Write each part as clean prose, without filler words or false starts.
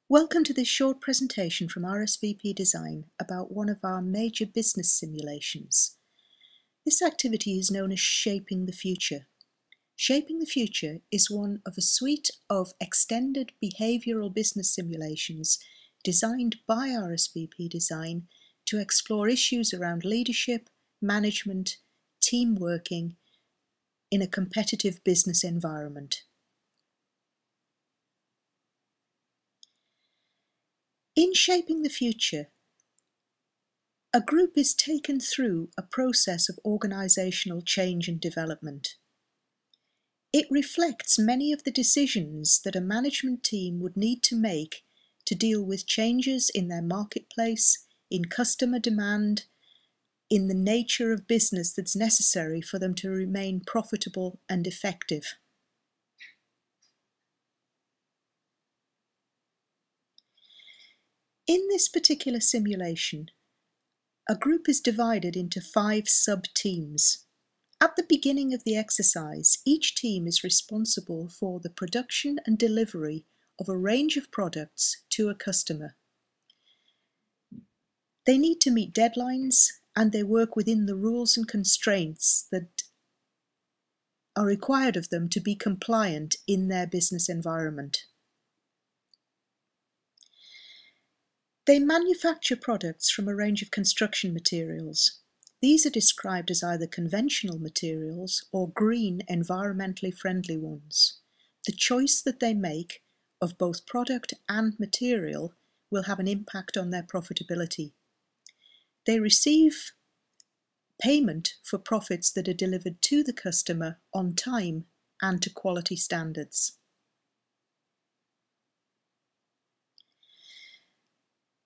Welcome to this short presentation from RSVP Design about one of our major business simulations. This activity is known as Shaping the Future. Shaping the Future is one of a suite of extended behavioural business simulations designed by RSVP Design to explore issues around leadership, management, team working in a competitive business environment. In Shaping the Future, a group is taken through a process of organisational change and development. It reflects many of the decisions that a management team would need to make to deal with changes in their marketplace, in customer demand, in the nature of business that's necessary for them to remain profitable and effective. In this particular simulation, a group is divided into 5 sub-teams. At the beginning of the exercise, each team is responsible for the production and delivery of a range of products to a customer. They need to meet deadlines and they work within the rules and constraints that are required of them to be compliant in their business environment. They manufacture products from a range of construction materials. These are described as either conventional materials or green, environmentally friendly ones. The choice that they make of both product and material will have an impact on their profitability. They receive payment for profits that are delivered to the customer on time and to quality standards.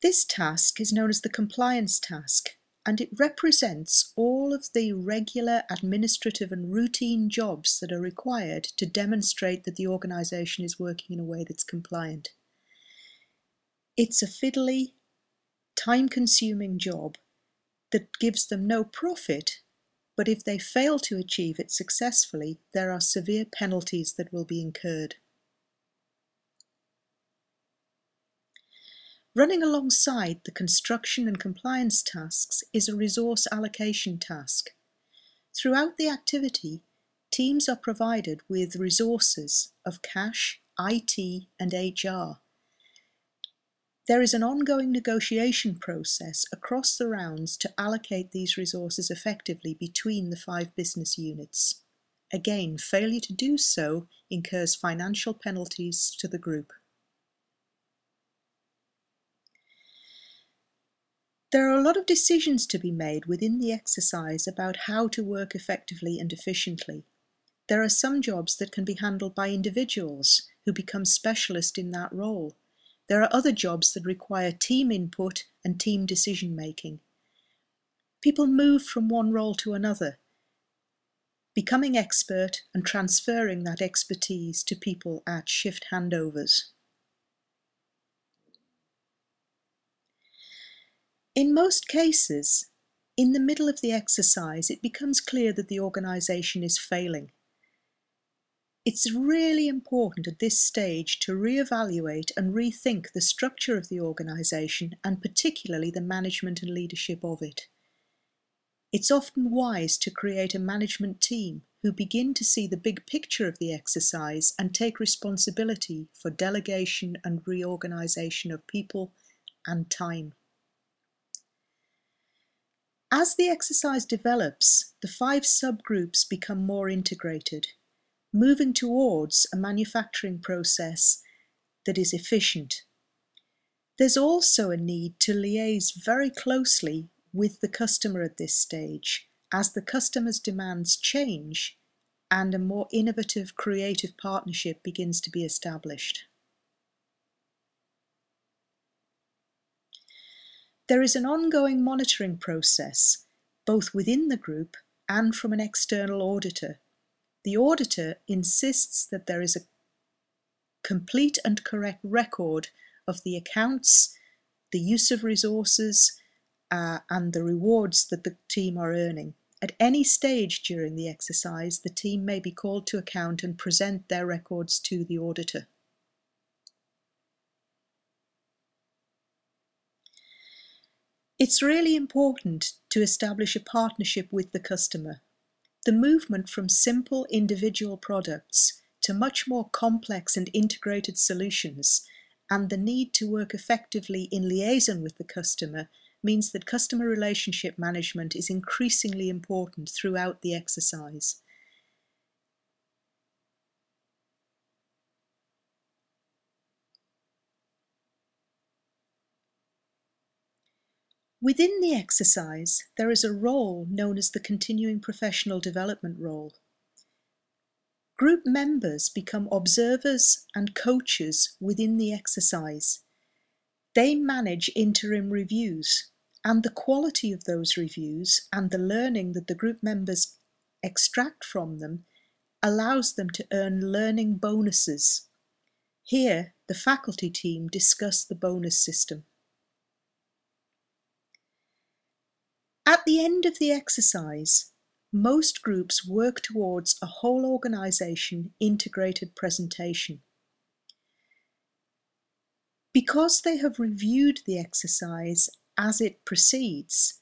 This task is known as the compliance task, and it represents all of the regular administrative and routine jobs that are required to demonstrate that the organisation is working in a way that's compliant. It's a fiddly, time-consuming job that gives them no profit, but if they fail to achieve it successfully, there are severe penalties that will be incurred. Running alongside the construction and compliance tasks is a resource allocation task. Throughout the activity, teams are provided with resources of cash, IT, and HR. There is an ongoing negotiation process across the rounds to allocate these resources effectively between the 5 business units. Again, failure to do so incurs financial penalties to the group. There are a lot of decisions to be made within the exercise about how to work effectively and efficiently. There are some jobs that can be handled by individuals who become specialists in that role. There are other jobs that require team input and team decision making. People move from one role to another, becoming expert and transferring that expertise to people at shift handovers. In most cases, in the middle of the exercise, it becomes clear that the organisation is failing. It's really important at this stage to re-evaluate and rethink the structure of the organisation and particularly the management and leadership of it. It's often wise to create a management team who begin to see the big picture of the exercise and take responsibility for delegation and reorganisation of people and time. As the exercise develops, the 5 subgroups become more integrated, moving towards a manufacturing process that is efficient. There's also a need to liaise very closely with the customer at this stage, as the customer's demands change and a more innovative, creative partnership begins to be established. There is an ongoing monitoring process, both within the group and from an external auditor. The auditor insists that there is a complete and correct record of the accounts, the use of resources, and the rewards that the team are earning. At any stage during the exercise, the team may be called to account and present their records to the auditor. It's really important to establish a partnership with the customer. The movement from simple individual products to much more complex and integrated solutions, and the need to work effectively in liaison with the customer, means that customer relationship management is increasingly important throughout the exercise. Within the exercise, there is a role known as the continuing professional development role. Group members become observers and coaches within the exercise. They manage interim reviews, and the quality of those reviews and the learning that the group members extract from them allows them to earn learning bonuses. Here, the faculty team discuss the bonus system. At the end of the exercise, most groups work towards a whole organisation integrated presentation. Because they have reviewed the exercise as it proceeds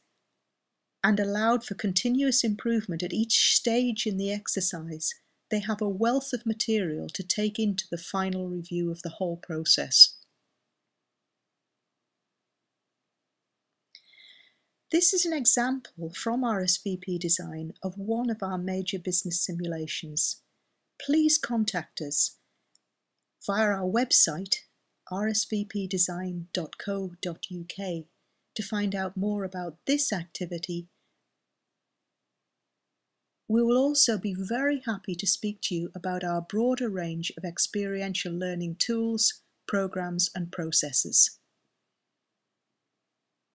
and allowed for continuous improvement at each stage in the exercise, they have a wealth of material to take into the final review of the whole process. This is an example from RSVP Design of one of our major business simulations. Please contact us via our website rsvpdesign.co.uk to find out more about this activity. We will also be very happy to speak to you about our broader range of experiential learning tools, programs and processes.